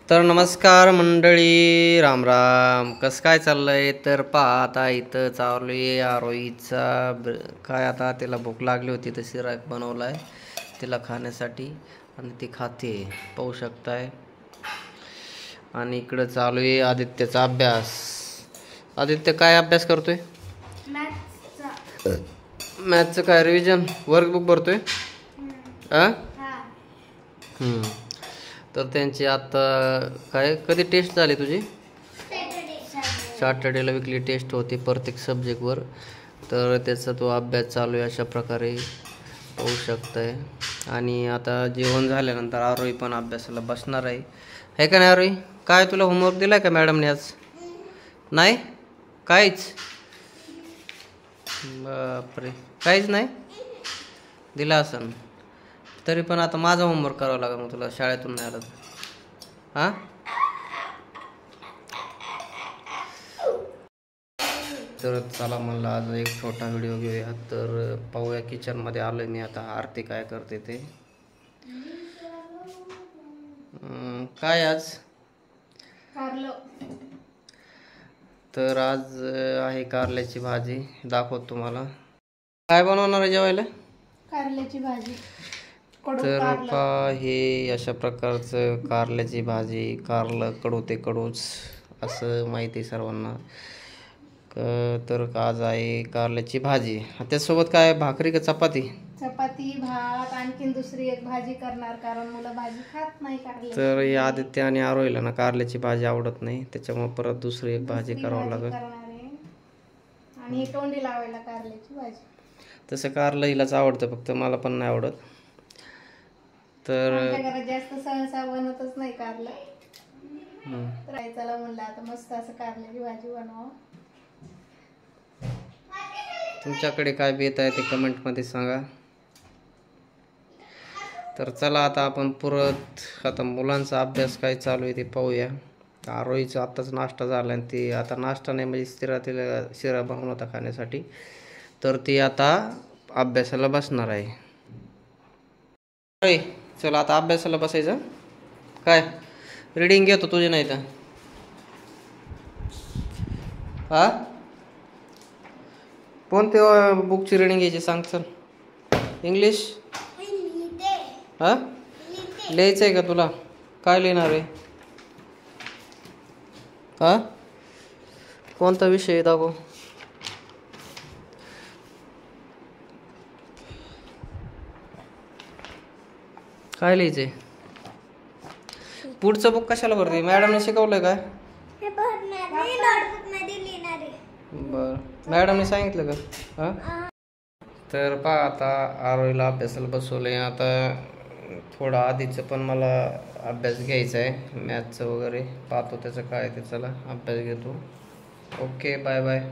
तर नमस्कार मंडळी, राम राम. कसं काय चाललंय? तर पहा आता इथं चालू आहे आरोहीचा काय, आता तिला भूक लागली होती तर शिरा बनवला आहे तिला खाण्यासाठी आणि ती खाते, पाहू शकताय. आणि इकडं चालू आहे आदित्यचा अभ्यास. आदित्य काय अभ्यास करतोय? मॅथचं काय रिव्हिजन वर्कबुक भरतोय? तर त्यांची आता काय, कधी टेस्ट झाली तुझी? सॅटर्डेला विकली टेस्ट होती प्रत्येक सब्जेक्टवर. तर त्याचा तो अभ्यास चालू आहे अशा प्रकारे होऊ शकतंय. आणि आता जेवण झाल्यानंतर आरोही पण अभ्यासाला बसणार आहे का नाही आरोही? काय तुला होमवर्क दिलाय का मॅडमने आज? नाही काहीच? बापरे, काहीच नाही दिला असन. तरी पण आता माझा होमवर्क करावा लागेल मग तुला शाळेतून नाही आलं तर. हां, तर चला म्हणलं आज एक छोटा व्हिडिओ घेऊया. तर पाहूया किचनमध्ये आलोय मी आता. आरती काय करते ते. काय आज? तर आज आहे कारल्याची भाजी. दाखवतो तुम्हाला. काय बनवणार आहे जेवायला? कारल्याची भाजी. तर पहा, हे अशा प्रकारचं कारल्याची भाजी. कारलं कडू ते कडूच असं माहिती सर्वांना. तर आज आहे कारल्याची भाजी. त्यासोबत काय, भाकरी का चपाती? चपाती, भात, आणखीन दुसरी एक भाजी करणार कारण मुलं भाजी खात नाही कारल्याची. तर या आदित्य आणि आरोहीला ना कारल्याची भाजी आवडत नाही, त्याच्यामुळे परत दुसरी एक भाजी करावं लागेल. आणि तोंडी लावायला कारल्याची भाजी. तसं कारलं हिलाच आवडतं, फक्त मला पण नाही आवडत. तर घरात जास्त सहसा बनतच नाही कारलं. तर चला म्हणलं आता मस्त असं कारल्याची भाजी बनवावं. तुमच्याकडे काय बेत आहे ते कमेंटमध्ये सांगा. तर चला आता आपण परत आता मुलांचा अभ्यास काय चालू आहे ते पाहूया. आरोहीचा आत्ताच नाश्ता झाला आणि ती आता नाश्ता नाही म्हणजे तिला शिरा बनवून होता खाण्यासाठी. तर ती आता अभ्यासाला बसणार आहे. चला आता अभ्यासाला बसायचं. काय रीडिंग घेतो तुझी नाही तर? हा, कोणते बुकची रीडिंग घ्यायची सांग. चल, इंग्लिश. हा, लिहायचं आहे का तुला? काय लिहिणार आहे? हा, कोणता विषय दाखव. काय लिहायचंय? पुढचं बुक कशाला भरते? मॅडमने शिकवलंय काय? बर, मॅडमने सांगितलं का? हा, तर पहा आता आरोहीला अभ्यासाला बसवलंय. आता थोडा आधीचं पण मला अभ्यास घ्यायचा आहे मॅथचं वगैरे. पाहतो त्याचं काय ते. चला अभ्यास घेतो. Okay, bye bye.